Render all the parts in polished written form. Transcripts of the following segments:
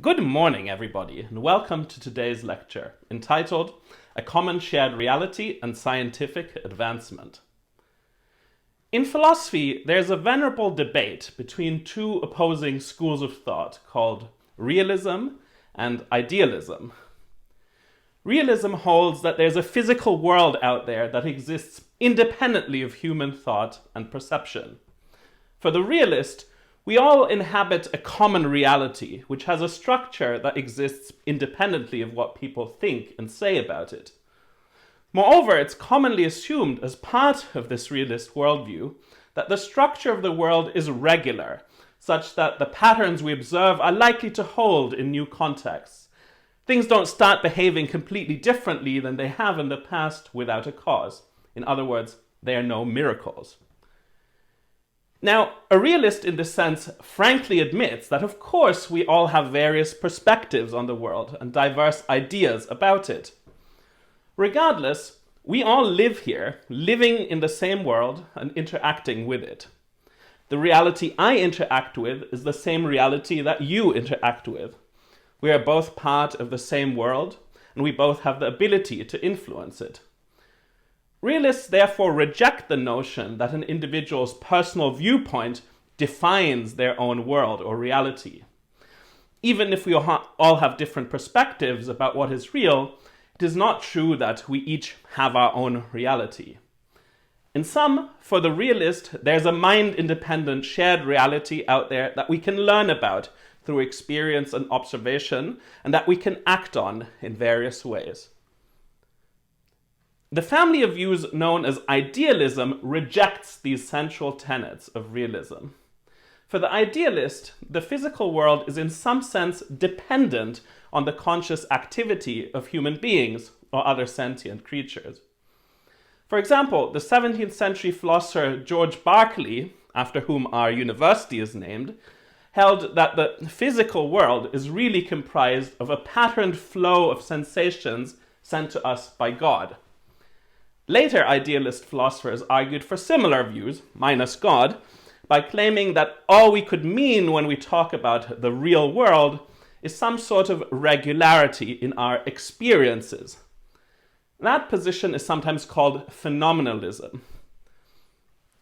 Good morning, everybody, and welcome to today's lecture, entitled A Common Shared Reality and Scientific Advancement. In philosophy, there's a venerable debate between two opposing schools of thought called realism and idealism. Realism holds that there's a physical world out there that exists independently of human thought and perception. For the realist, we all inhabit a common reality, which has a structure that exists independently of what people think and say about it. Moreover, it's commonly assumed as part of this realist worldview that the structure of the world is regular, such that the patterns we observe are likely to hold in new contexts. Things don't start behaving completely differently than they have in the past without a cause. In other words, they are no miracles. Now, a realist in this sense frankly admits that of course we all have various perspectives on the world and diverse ideas about it. Regardless, we all live here, living in the same world and interacting with it. The reality I interact with is the same reality that you interact with. We are both part of the same world, and we both have the ability to influence it. Realists therefore reject the notion that an individual's personal viewpoint defines their own world or reality. Even if we all have different perspectives about what is real, it is not true that we each have our own reality. In sum, for the realist, there's a mind-independent shared reality out there that we can learn about through experience and observation, and that we can act on in various ways. The family of views known as idealism rejects these central tenets of realism. For the idealist, the physical world is in some sense dependent on the conscious activity of human beings or other sentient creatures. For example, the 17th century philosopher George Berkeley, after whom our university is named, held that the physical world is really comprised of a patterned flow of sensations sent to us by God. Later idealist philosophers argued for similar views, minus God, by claiming that all we could mean when we talk about the real world is some sort of regularity in our experiences. That position is sometimes called phenomenalism.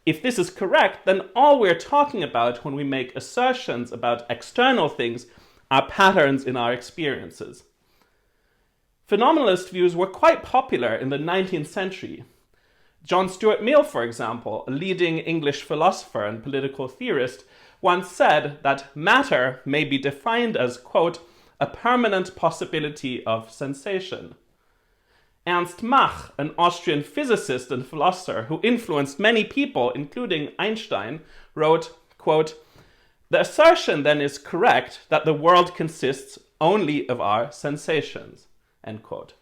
If this is correct, then all we're talking about when we make assertions about external things are patterns in our experiences. Phenomenalist views were quite popular in the 19th century. John Stuart Mill, for example, a leading English philosopher and political theorist, once said that matter may be defined as, quote, a permanent possibility of sensation. Ernst Mach, an Austrian physicist and philosopher who influenced many people, including Einstein, wrote, quote, the assertion then is correct that the world consists only of our sensations. End quote.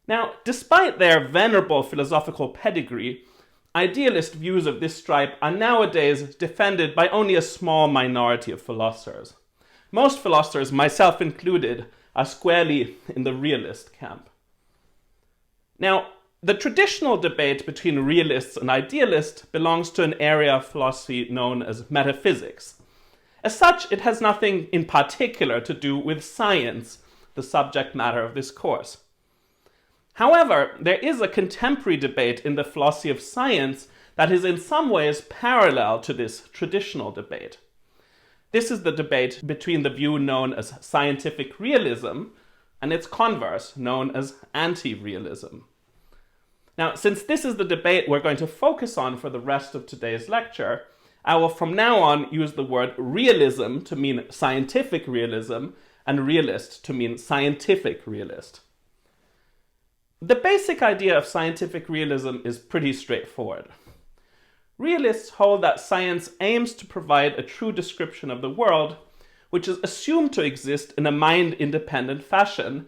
Now, despite their venerable philosophical pedigree, idealist views of this stripe are nowadays defended by only a small minority of philosophers. Most philosophers, myself included, are squarely in the realist camp. Now, the traditional debate between realists and idealists belongs to an area of philosophy known as metaphysics. As such, it has nothing in particular to do with science, the subject matter of this course. However, there is a contemporary debate in the philosophy of science that is in some ways parallel to this traditional debate. This is the debate between the view known as scientific realism and its converse, known as anti-realism. Now, since this is the debate we're going to focus on for the rest of today's lecture, I will from now on use the word realism to mean scientific realism and realist to mean scientific realist. The basic idea of scientific realism is pretty straightforward. Realists hold that science aims to provide a true description of the world, which is assumed to exist in a mind-independent fashion,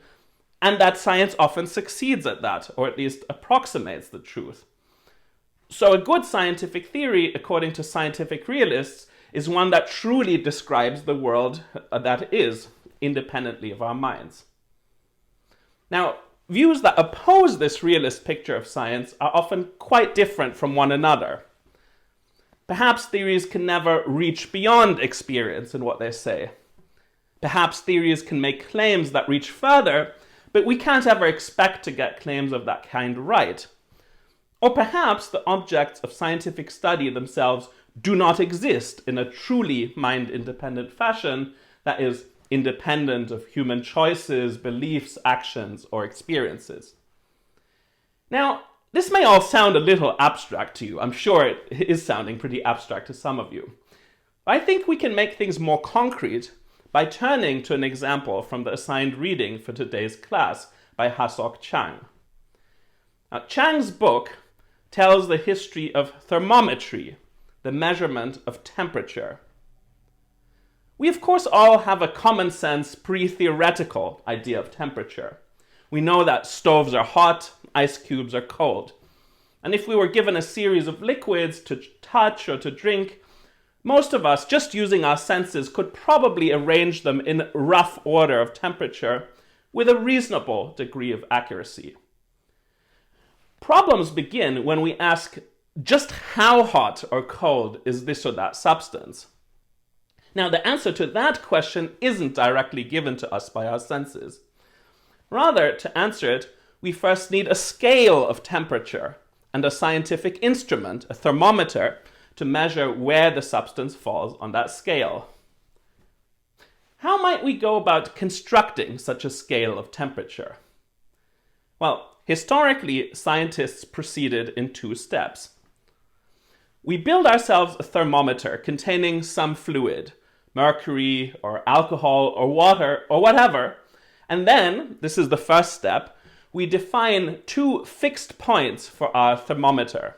and that science often succeeds at that, or at least approximates the truth. So a good scientific theory, according to scientific realists, is one that truly describes the world that is, independently of our minds. Now, views that oppose this realist picture of science are often quite different from one another. Perhaps theories can never reach beyond experience in what they say. Perhaps theories can make claims that reach further, but we can't ever expect to get claims of that kind right. Or perhaps the objects of scientific study themselves do not exist in a truly mind-independent fashion that is independent of human choices, beliefs, actions, or experiences. Now, this may all sound a little abstract to you. I'm sure it is sounding pretty abstract to some of you. I think we can make things more concrete by turning to an example from the assigned reading for today's class by Ha-Seok Chang. Now, Chang's book tells the history of thermometry, the measurement of temperature. We, of course, all have a common sense, pre-theoretical idea of temperature. We know that stoves are hot, ice cubes are cold. And if we were given a series of liquids to touch or to drink, most of us, just using our senses, could probably arrange them in rough order of temperature with a reasonable degree of accuracy. Problems begin when we ask just how hot or cold is this or that substance. Now, the answer to that question isn't directly given to us by our senses. Rather, to answer it, we first need a scale of temperature and a scientific instrument, a thermometer, to measure where the substance falls on that scale. How might we go about constructing such a scale of temperature? Well, historically, scientists proceeded in two steps. We build ourselves a thermometer containing some fluid, mercury or alcohol or water or whatever, and then, this is the first step, we define two fixed points for our thermometer.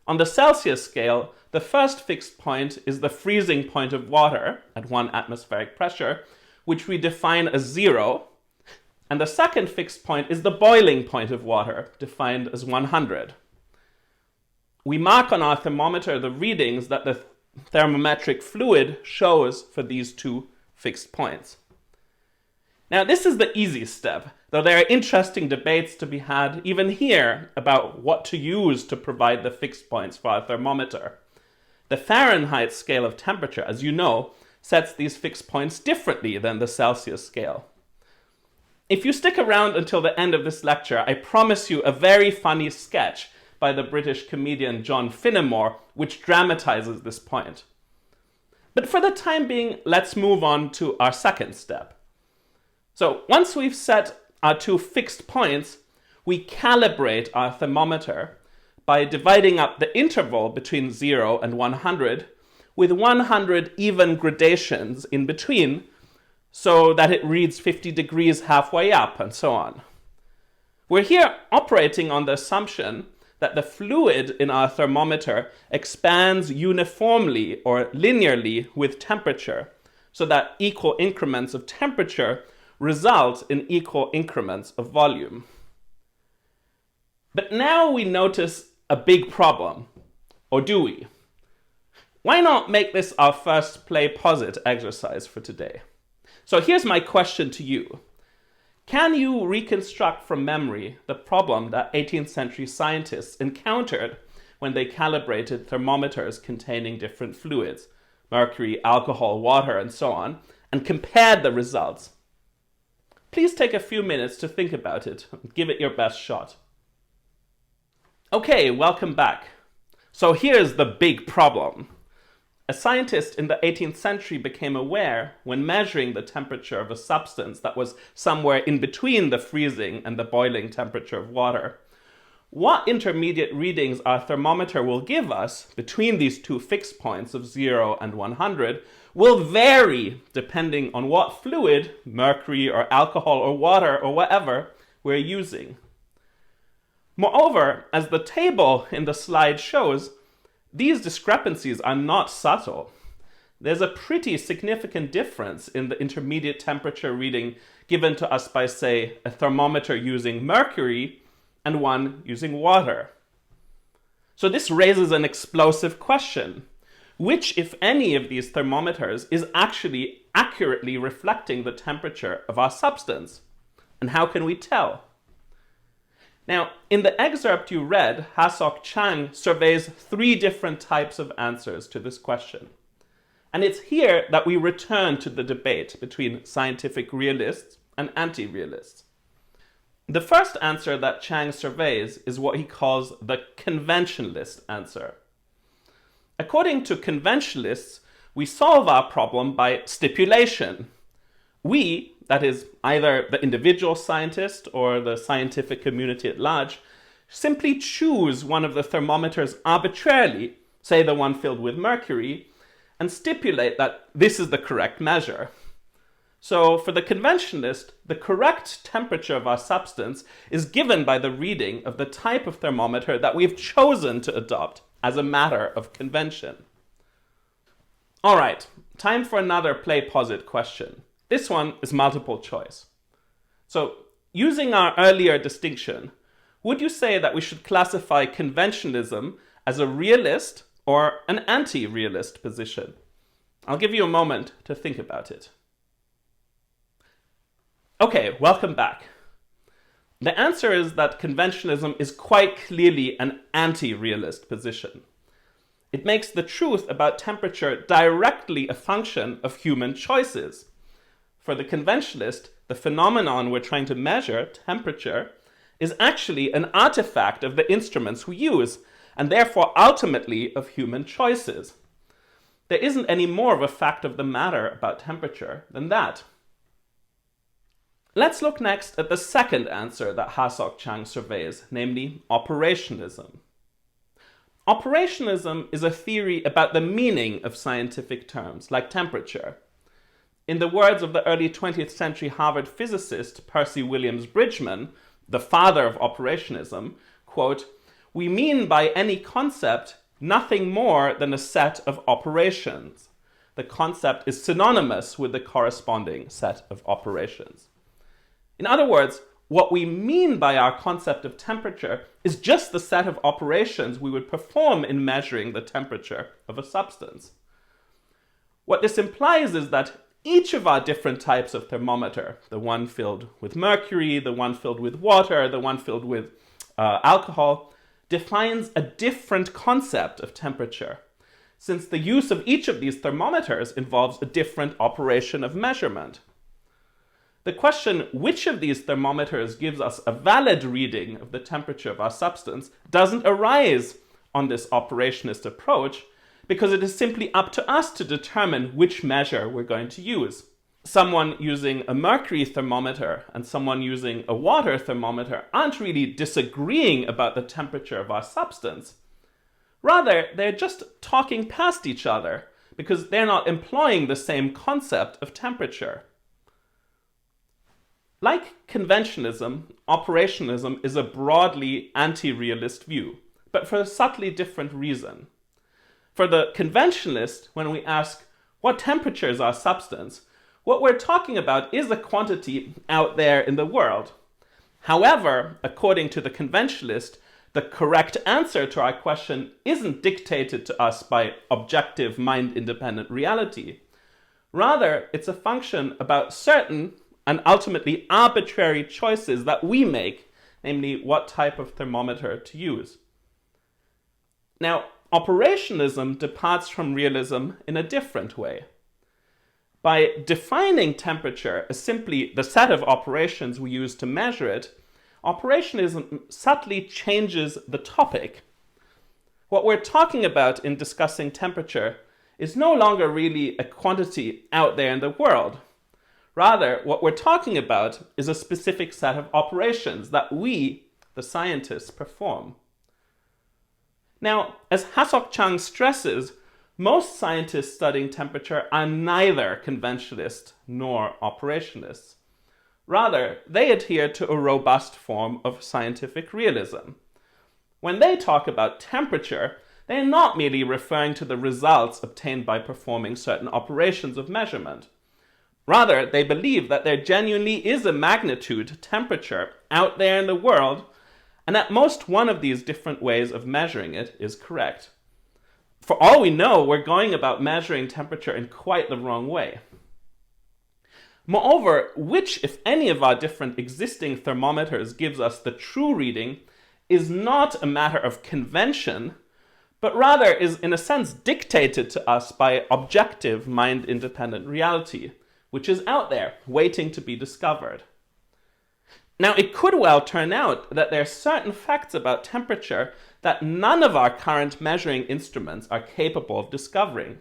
On the Celsius scale, the first fixed point is the freezing point of water at 1 atmospheric pressure, which we define as 0, and the second fixed point is the boiling point of water, defined as 100. We mark on our thermometer the readings that the thermometric fluid shows for these two fixed points. Now, this is the easy step, though there are interesting debates to be had even here about what to use to provide the fixed points for our thermometer. The Fahrenheit scale of temperature, as you know, sets these fixed points differently than the Celsius scale. If you stick around until the end of this lecture, I promise you a very funny sketch by the British comedian John Finnemore, which dramatizes this point. But for the time being, let's move on to our second step. So once we've set our two fixed points, we calibrate our thermometer by dividing up the interval between 0 and 100 with 100 even gradations in between so that it reads 50 degrees halfway up and so on. We're here operating on the assumption that the fluid in our thermometer expands uniformly or linearly with temperature so that equal increments of temperature result in equal increments of volume. But now we notice a big problem, or do we? Why not make this our first play posit exercise for today? So here's my question to you. Can you reconstruct from memory the problem that 18th century scientists encountered when they calibrated thermometers containing different fluids, mercury, alcohol, water, and so on, and compared the results? Please take a few minutes to think about it and give it your best shot. Okay, welcome back. So here's the big problem. A scientist in the 18th century became aware, when measuring the temperature of a substance that was somewhere in between the freezing and the boiling temperature of water, what intermediate readings our thermometer will give us between these two fixed points of 0 and 100 will vary depending on what fluid, mercury or alcohol or water or whatever, we're using. Moreover, as the table in the slide shows, these discrepancies are not subtle. There's a pretty significant difference in the intermediate temperature reading given to us by, say, a thermometer using mercury and one using water. So this raises an explosive question. Which, if any, of these thermometers is actually accurately reflecting the temperature of our substance? And how can we tell? Now, in the excerpt you read, Ha-Seok Chang surveys 3 different types of answers to this question. And it's here that we return to the debate between scientific realists and anti-realists. The first answer that Chang surveys is what he calls the conventionalist answer. According to conventionalists, we solve our problem by stipulation. We, that is either the individual scientist or the scientific community at large, simply choose one of the thermometers arbitrarily, say the one filled with mercury, and stipulate that this is the correct measure. So for the conventionalist, the correct temperature of our substance is given by the reading of the type of thermometer that we've chosen to adopt as a matter of convention. All right, time for another play-posit question. This one is multiple choice. So, using our earlier distinction, would you say that we should classify conventionalism as a realist or an anti-realist position? I'll give you a moment to think about it. Okay, welcome back. The answer is that conventionalism is quite clearly an anti-realist position. It makes the truth about temperature directly a function of human choices. For the conventionalist, the phenomenon we're trying to measure, temperature, is actually an artifact of the instruments we use, and therefore ultimately of human choices. There isn't any more of a fact of the matter about temperature than that. Let's look next at the second answer that Ha-Seok Chang surveys, namely operationalism. Operationalism is a theory about the meaning of scientific terms, like temperature. In the words of the early 20th century Harvard physicist Percy Williams Bridgman, the father of operationalism, quote, "We mean by any concept nothing more than a set of operations. The concept is synonymous with the corresponding set of operations." In other words, what we mean by our concept of temperature is just the set of operations we would perform in measuring the temperature of a substance. What this implies is that each of our different types of thermometer, the one filled with mercury, the one filled with water, the one filled with alcohol, defines a different concept of temperature, since the use of each of these thermometers involves a different operation of measurement. The question which of these thermometers gives us a valid reading of the temperature of our substance doesn't arise on this operationist approach, because it is simply up to us to determine which measure we're going to use. Someone using a mercury thermometer and someone using a water thermometer aren't really disagreeing about the temperature of our substance. Rather, they're just talking past each other because they're not employing the same concept of temperature. Like conventionalism, operationalism is a broadly anti-realist view, but for a subtly different reason. For the conventionalist, when we ask, what temperature is our substance, what we're talking about is a quantity out there in the world. However, according to the conventionalist, the correct answer to our question isn't dictated to us by objective, mind-independent reality. Rather, it's a function about certain and ultimately arbitrary choices that we make, namely what type of thermometer to use. Now, operationalism departs from realism in a different way. By defining temperature as simply the set of operations we use to measure it, operationalism subtly changes the topic. What we're talking about in discussing temperature is no longer really a quantity out there in the world. Rather, what we're talking about is a specific set of operations that we, the scientists, perform. Now, as Ha-Seok Chang stresses, most scientists studying temperature are neither conventionalists nor operationists. Rather, they adhere to a robust form of scientific realism. When they talk about temperature, they're not merely referring to the results obtained by performing certain operations of measurement. Rather, they believe that there genuinely is a magnitude, temperature, out there in the world, and at most one of these different ways of measuring it is correct. For all we know, we're going about measuring temperature in quite the wrong way. Moreover, which, if any, of our different existing thermometers gives us the true reading is not a matter of convention, but rather is in a sense dictated to us by objective mind-independent reality, which is out there, waiting to be discovered. Now, it could well turn out that there are certain facts about temperature that none of our current measuring instruments are capable of discovering.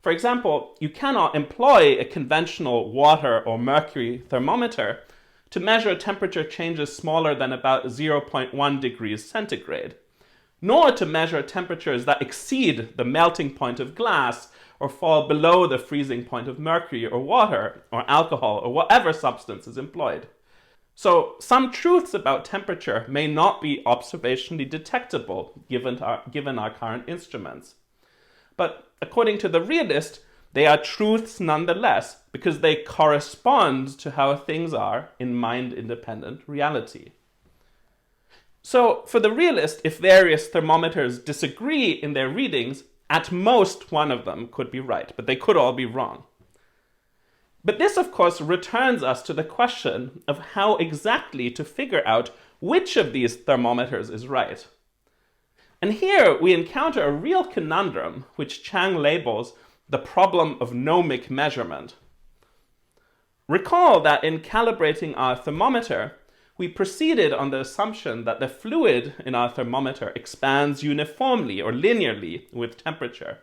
For example, you cannot employ a conventional water or mercury thermometer to measure temperature changes smaller than about 0.1 degrees centigrade, nor to measure temperatures that exceed the melting point of glass or fall below the freezing point of mercury or water or alcohol or whatever substance is employed. So some truths about temperature may not be observationally detectable given our current instruments. But according to the realist, they are truths nonetheless because they correspond to how things are in mind-independent reality. So for the realist, if various thermometers disagree in their readings, at most one of them could be right, but they could all be wrong. But this, of course, returns us to the question of how exactly to figure out which of these thermometers is right. And here we encounter a real conundrum, which Chang labels the problem of gnomic measurement. Recall that in calibrating our thermometer, we proceeded on the assumption that the fluid in our thermometer expands uniformly or linearly with temperature,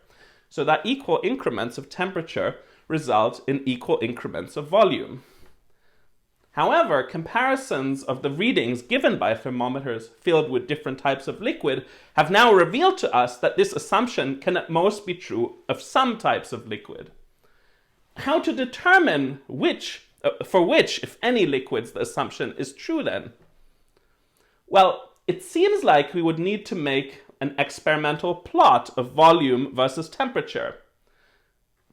so that equal increments of temperature result in equal increments of volume. However, comparisons of the readings given by thermometers filled with different types of liquid have now revealed to us that this assumption can at most be true of some types of liquid. How to determine for which, if any, liquids the assumption is true then? Well, it seems like we would need to make an experimental plot of volume versus temperature.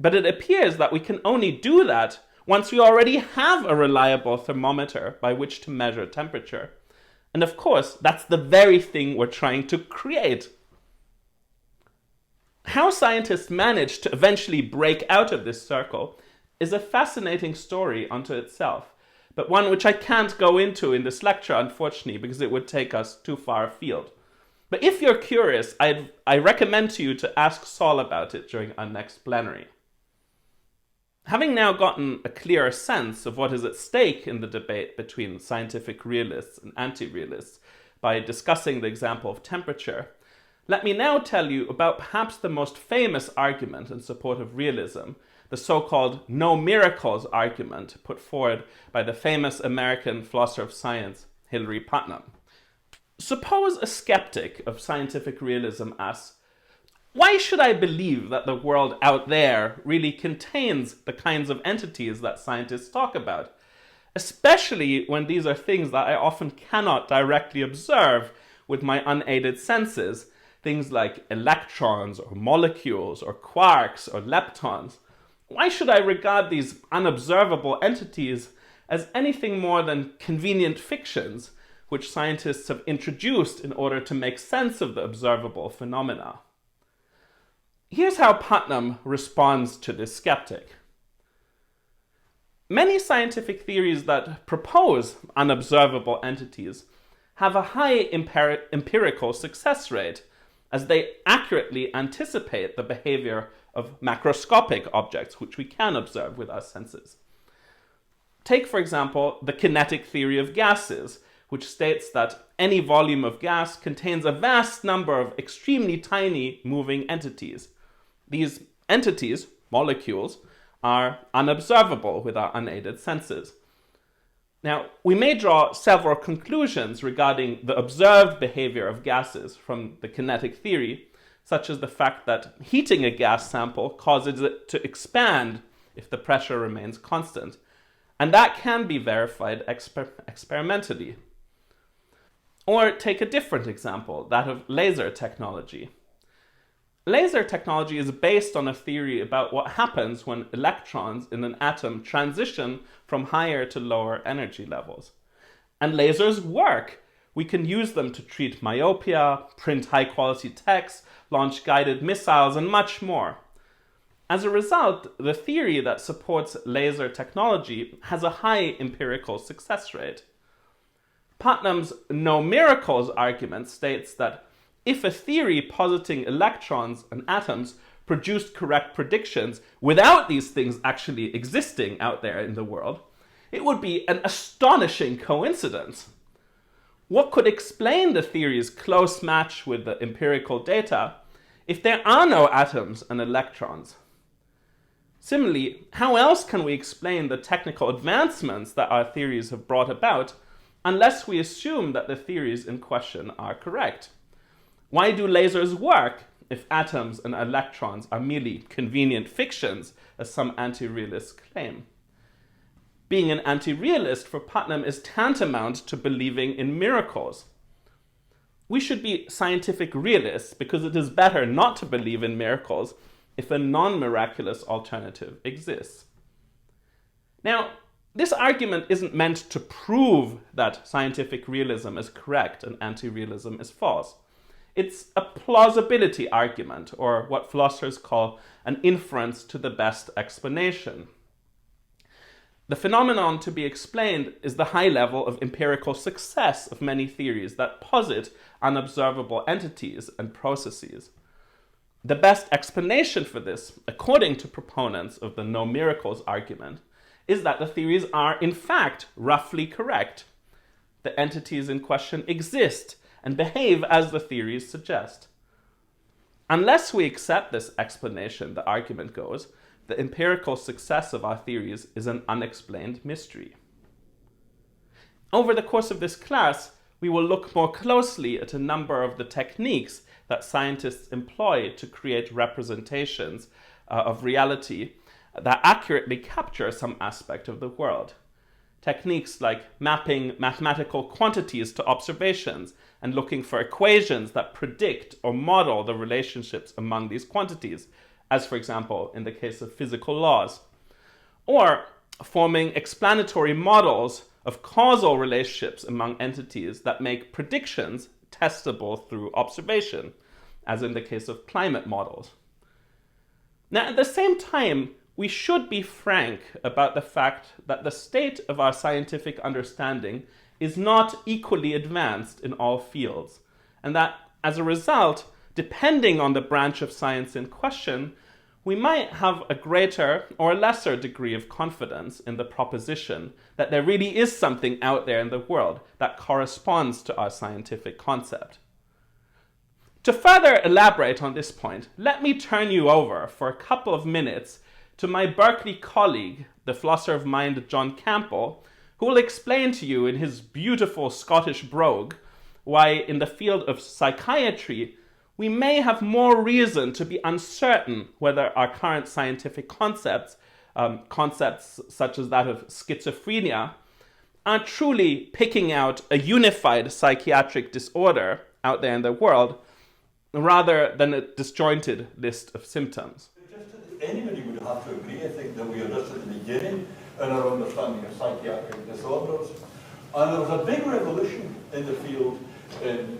But it appears that we can only do that once we already have a reliable thermometer by which to measure temperature. And of course, that's the very thing we're trying to create. How scientists manage to eventually break out of this circle is a fascinating story unto itself, but one which I can't go into in this lecture, unfortunately, because it would take us too far afield. But if you're curious, I recommend to you to ask Saul about it during our next plenary. Having now gotten a clearer sense of what is at stake in the debate between scientific realists and anti-realists by discussing the example of temperature, let me now tell you about perhaps the most famous argument in support of realism, the so-called no miracles argument put forward by the famous American philosopher of science, Hilary Putnam. Suppose a skeptic of scientific realism asks, why should I believe that the world out there really contains the kinds of entities that scientists talk about, especially when these are things that I often cannot directly observe with my unaided senses, things like electrons or molecules or quarks or leptons? Why should I regard these unobservable entities as anything more than convenient fictions which scientists have introduced in order to make sense of the observable phenomena? Here's how Putnam responds to this skeptic. Many scientific theories that propose unobservable entities have a high empirical success rate, as they accurately anticipate the behavior of macroscopic objects which we can observe with our senses. Take, for example, the kinetic theory of gases, which states that any volume of gas contains a vast number of extremely tiny moving entities. These entities, molecules, are unobservable with our unaided senses. Now, we may draw several conclusions regarding the observed behavior of gases from the kinetic theory, such as the fact that heating a gas sample causes it to expand if the pressure remains constant, and that can be verified experimentally. Or take a different example, that of laser technology. Laser technology is based on a theory about what happens when electrons in an atom transition from higher to lower energy levels. And lasers work. We can use them to treat myopia, print high-quality text, launch guided missiles, and much more. As a result, the theory that supports laser technology has a high empirical success rate. Putnam's no miracles argument states that if a theory positing electrons and atoms produced correct predictions without these things actually existing out there in the world, it would be an astonishing coincidence. What could explain the theory's close match with the empirical data if there are no atoms and electrons? Similarly, how else can we explain the technical advancements that our theories have brought about unless we assume that the theories in question are correct? Why do lasers work if atoms and electrons are merely convenient fictions, as some anti-realists claim? Being an anti-realist for Putnam is tantamount to believing in miracles. We should be scientific realists because it is better not to believe in miracles if a non-miraculous alternative exists. Now, this argument isn't meant to prove that scientific realism is correct and anti-realism is false. It's a plausibility argument, or what philosophers call an inference to the best explanation. The phenomenon to be explained is the high level of empirical success of many theories that posit unobservable entities and processes. The best explanation for this, according to proponents of the no miracles argument, is that the theories are in fact roughly correct. The entities in question exist and behave as the theories suggest. Unless we accept this explanation, the argument goes, the empirical success of our theories is an unexplained mystery. Over the course of this class, we will look more closely at a number of the techniques that scientists employ to create representations of reality that accurately capture some aspect of the world. Techniques like mapping mathematical quantities to observations and looking for equations that predict or model the relationships among these quantities, as for example in the case of physical laws. Or forming explanatory models of causal relationships among entities that make predictions testable through observation, as in the case of climate models. Now, at the same time, we should be frank about the fact that the state of our scientific understanding is not equally advanced in all fields, and that, as a result, depending on the branch of science in question, we might have a greater or lesser degree of confidence in the proposition that there really is something out there in the world that corresponds to our scientific concept. To further elaborate on this point, let me turn you over for a couple of minutes to my Berkeley colleague, the philosopher of mind John Campbell, who will explain to you in his beautiful Scottish brogue why in the field of psychiatry we may have more reason to be uncertain whether our current scientific concepts, concepts such as that of schizophrenia, are truly picking out a unified psychiatric disorder out there in the world, rather than a disjointed list of symptoms. Anybody would have to agree, I think, that we are just at the beginning in our understanding of psychiatric disorders. And there was a big revolution in the field in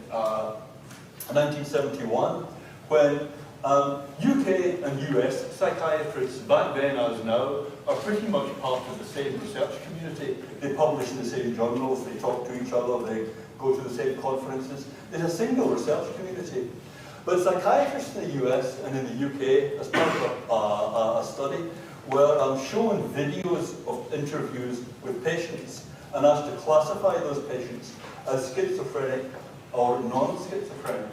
1971 when UK and US psychiatrists, back then as now, are pretty much part of the same research community. They publish in the same journals, they talk to each other, they go to the same conferences. It's a single research community. But psychiatrists in the US and in the UK, as part of a study, were shown videos of interviews with patients and asked to classify those patients as schizophrenic or non-schizophrenic.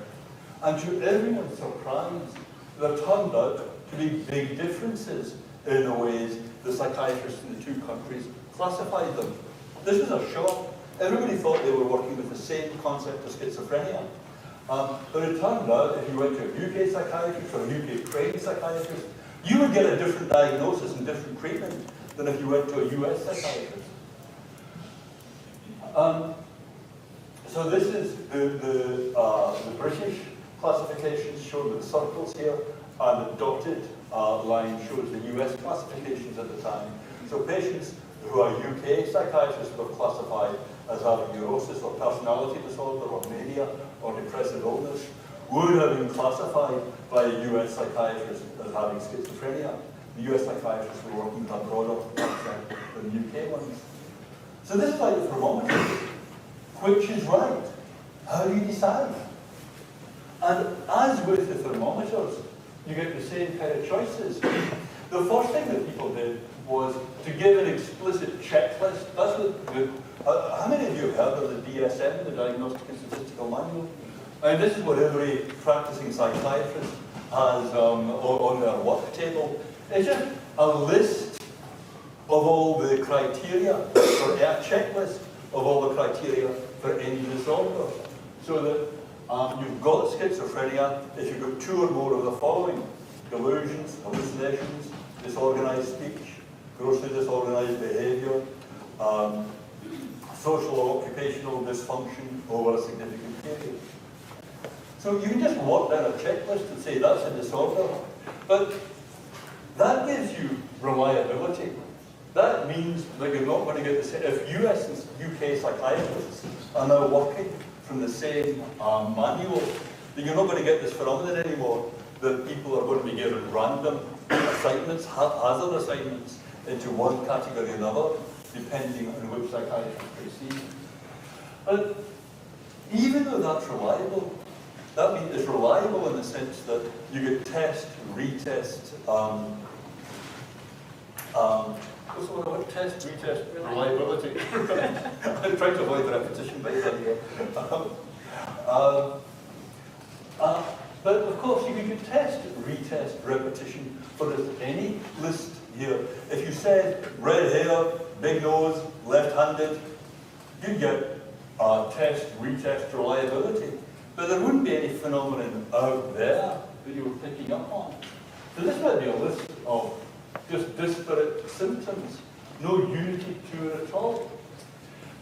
And to everyone's surprise, there turned out to be big differences in the ways the psychiatrists in the two countries classified them. This was a shock. Everybody thought they were working with the same concept of schizophrenia. But it turned out if you went to a UK psychiatrist or a UK trained psychiatrist, you would get a different diagnosis and different treatment than if you went to a US psychiatrist. So this is the British classifications shown with the circles here, and the dotted line shows the US classifications at the time. So patients who are UK psychiatrists were classified as having neurosis or personality disorder or mania or depressive illness would have been classified by a US psychiatrist as having schizophrenia. The US psychiatrists were working with a broader concept than the UK ones. So this is like the thermometer. Which is right? How do you decide? And as with the thermometers, you get the same kind of choices. The first thing that people did was to give an explicit checklist. That's what how many of you have heard of the DSM, the Diagnostic and Statistical Manual? And this is what every practicing psychiatrist has on their work table. It's just a list of all the criteria, or a checklist of all the criteria for any disorder. So that you've got schizophrenia if you've got two or more of the following: delusions, hallucinations, disorganized speech, grossly disorganized behavior, social or occupational dysfunction over a significant period. So you can just walk down a checklist and say that's a disorder, but that gives you reliability. That means that you're not going to get the same. If US and UK psychiatrists are now working from the same manual, then you're not going to get this phenomenon anymore, that people are going to be given random assignments, haphazard assignments, into one category or another, depending on which psychiatrist they see. But even though that's reliable, that means it's reliable in the sense that you get test, retest, what's the word? Test, retest, reliability. I'm trying to avoid repetition by here. But of course, you can test, retest, repetition for any list here. If you said red hair, big nose, left-handed, you'd get test, retest, reliability. But there wouldn't be any phenomenon out there that you were picking up on. So this might be a list of just disparate symptoms, no unity to it at all.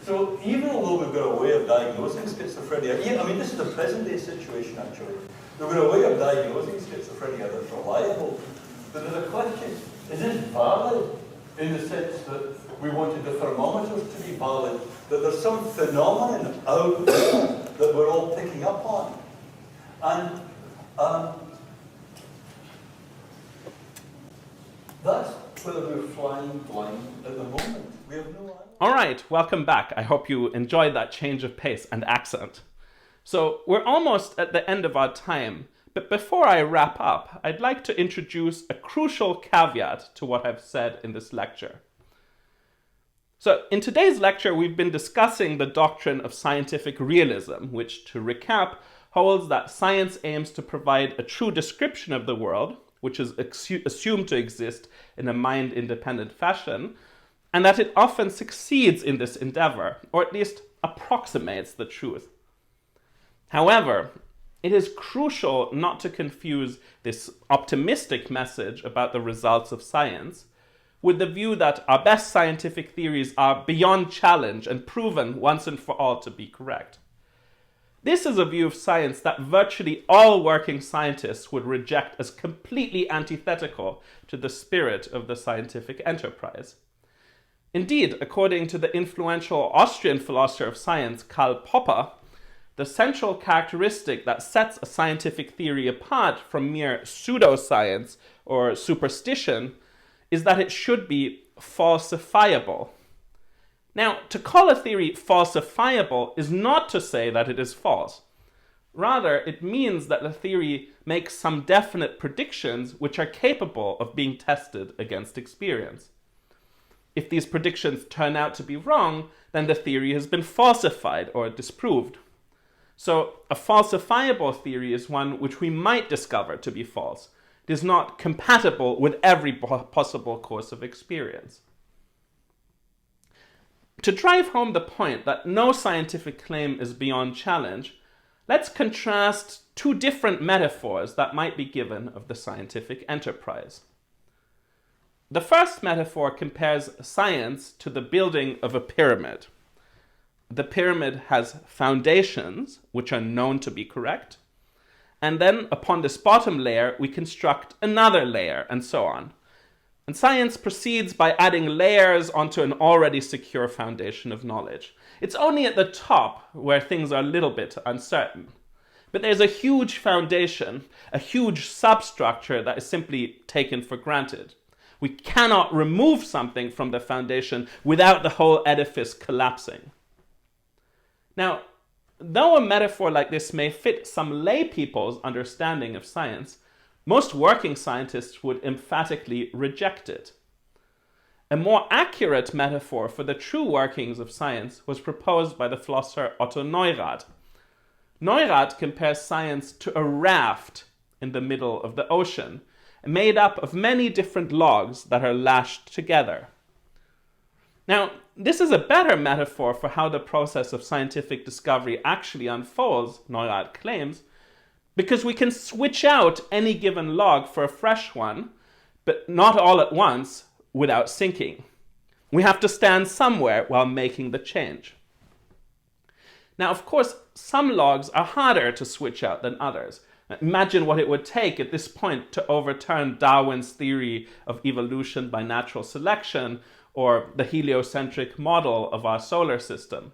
So even although we've got a way of diagnosing schizophrenia, I mean this is the present day situation actually, we've got a way of diagnosing schizophrenia that's reliable, but there's a question, is this valid in the sense that we wanted the thermometers to be valid, that there's some phenomenon out there that we're all picking up on? And that's where we're flying blind at the moment. We have no idea. All right, welcome back. I hope you enjoyed that change of pace and accent. So we're almost at the end of our time, but before I wrap up, I'd like to introduce a crucial caveat to what I've said in this lecture. So in today's lecture, we've been discussing the doctrine of scientific realism, which, to recap, holds that science aims to provide a true description of the world, which is assumed to exist in a mind-independent fashion, and that it often succeeds in this endeavor, or at least approximates the truth. However, it is crucial not to confuse this optimistic message about the results of science with the view that our best scientific theories are beyond challenge and proven once and for all to be correct. This is a view of science that virtually all working scientists would reject as completely antithetical to the spirit of the scientific enterprise. Indeed, according to the influential Austrian philosopher of science Karl Popper, the central characteristic that sets a scientific theory apart from mere pseudoscience or superstition is that it should be falsifiable. Now, to call a theory falsifiable is not to say that it is false. Rather, it means that the theory makes some definite predictions which are capable of being tested against experience. If these predictions turn out to be wrong, then the theory has been falsified or disproved. So, a falsifiable theory is one which we might discover to be false. It is not compatible with every possible course of experience. To drive home the point that no scientific claim is beyond challenge, let's contrast two different metaphors that might be given of the scientific enterprise. The first metaphor compares science to the building of a pyramid. The pyramid has foundations, which are known to be correct, and then upon this bottom layer, we construct another layer, and so on. And science proceeds by adding layers onto an already secure foundation of knowledge. It's only at the top where things are a little bit uncertain. But there's a huge foundation, a huge substructure that is simply taken for granted. We cannot remove something from the foundation without the whole edifice collapsing. Now, Though a metaphor like this may fit some lay people's understanding of science, most working scientists would emphatically reject it. A more accurate metaphor for the true workings of science was proposed by the philosopher Otto Neurath. Neurath compares science to a raft in the middle of the ocean, made up of many different logs that are lashed together. Now, this is a better metaphor for how the process of scientific discovery actually unfolds, Neurath claims, because we can switch out any given log for a fresh one, but not all at once without sinking. We have to stand somewhere while making the change. Now, of course, some logs are harder to switch out than others. Imagine what it would take at this point to overturn Darwin's theory of evolution by natural selection or the heliocentric model of our solar system.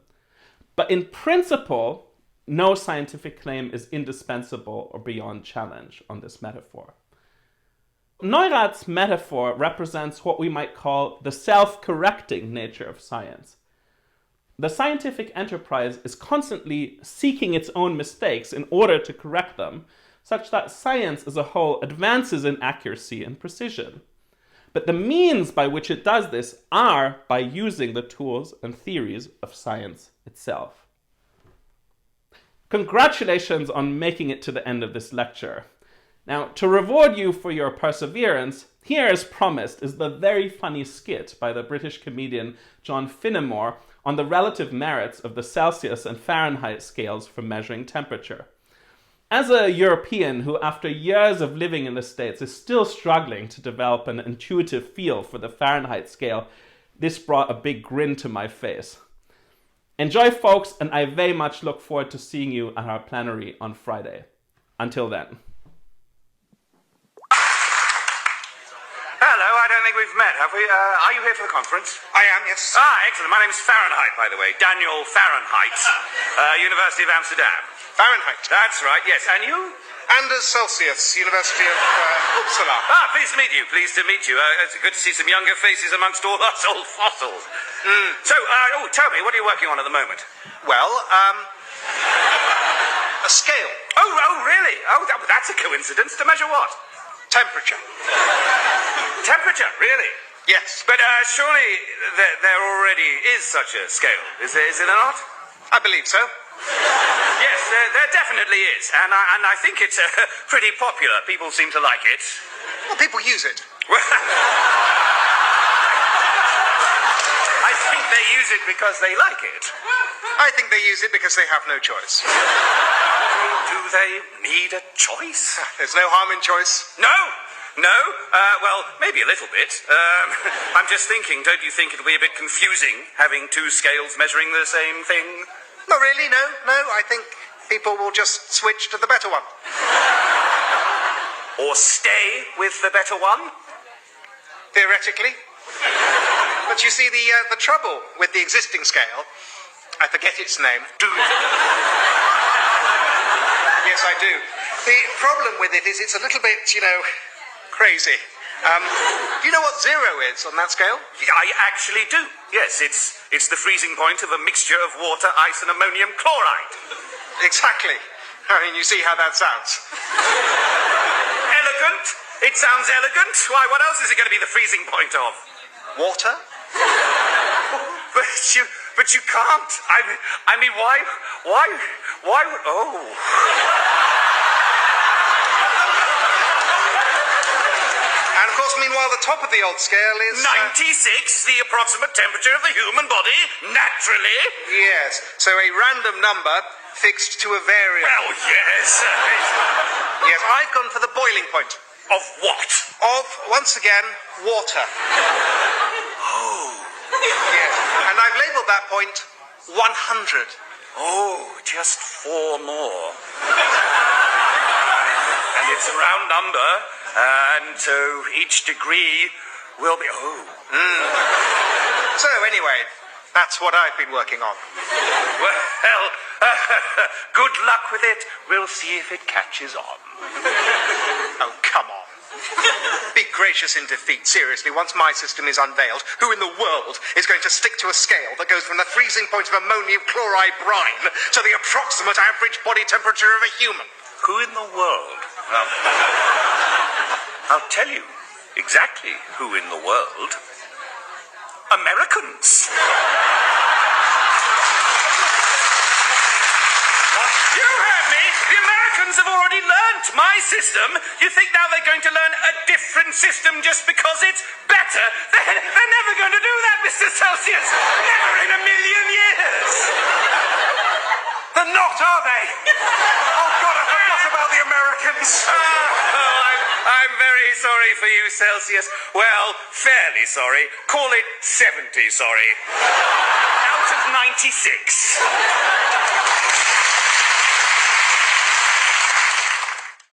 But in principle, no scientific claim is indispensable or beyond challenge on this metaphor. Neurath's metaphor represents what we might call the self-correcting nature of science. The scientific enterprise is constantly seeking its own mistakes in order to correct them, such that science as a whole advances in accuracy and precision. But the means by which it does this are by using the tools and theories of science itself. Congratulations on making it to the end of this lecture. Now, to reward you for your perseverance, here, as promised, is the very funny skit by the British comedian John Finnemore on the relative merits of the Celsius and Fahrenheit scales for measuring temperature. As a European who, after years of living in the States, is still struggling to develop an intuitive feel for the Fahrenheit scale, this brought a big grin to my face. Enjoy, folks, and I very much look forward to seeing you at our plenary on Friday. Until then. Hello, I don't think we've met, have we? Are you here for the conference? I am, yes. Excellent. My name's Fahrenheit, by the way. Daniel Fahrenheit, University of Amsterdam. Fahrenheit. That's right, yes. And you? Anders Celsius, University of Uppsala. Pleased to meet you. Pleased to meet you. It's good to see some younger faces amongst all us old fossils. So, tell me, what are you working on at the moment? Well, a scale. Oh, really? Oh, that's a coincidence. To measure what? Temperature. Temperature, really? Yes. But surely there already is such a scale, is there not? I believe so. Yes, there definitely is, and I think it's pretty popular. People seem to like it. Well, people use it. I think they use it because they like it. I think they use it because they have no choice. Do they need a choice? There's no harm in choice. No? Well, maybe a little bit. I'm just thinking, don't you think it'll be a bit confusing having two scales measuring the same thing? Not really, no. I think people will just switch to the better one. Or stay with the better one? Theoretically. But you see, the trouble with the existing scale, I forget its name. Do you? Yes, I do. The problem with it is it's a little bit, crazy. Do you know what zero is on that scale? I actually do. Yes, it's the freezing point of a mixture of water, ice, and ammonium chloride. Exactly. I mean, you see how that sounds. Elegant. It sounds elegant. Why, what else is it going to be the freezing point of? Water? But you can't. I mean, why would... Oh... And of course, meanwhile, the top of the old scale is... 96, the approximate temperature of the human body, naturally. Yes, so a random number fixed to a variable. Well, yes. Yes, I've gone for the boiling point. Of what? Of, once again, water. Oh. Yes, and I've labelled that point 100. Oh, just 4 more. And it's a round number, and so each degree will be... Oh. So anyway, that's what I've been working on. Well, good luck with it. We'll see if it catches on. Oh, come on. Be gracious in defeat. Seriously, once my system is unveiled, who in the world is going to stick to a scale that goes from the freezing point of ammonium chloride brine to the approximate average body temperature of a human? Who in the world? Well, I'll tell you exactly who in the world. Americans. You heard me. The Americans have already learnt my system. You think now they're going to learn a different system just because it's better? They're never going to do that, Mr. Celsius. Never in a million years. They're not, are they? Oh, God, I forgot about the Americans. I'm very sorry for you, Celsius. Well, fairly sorry. Call it 70 sorry. Out of 96.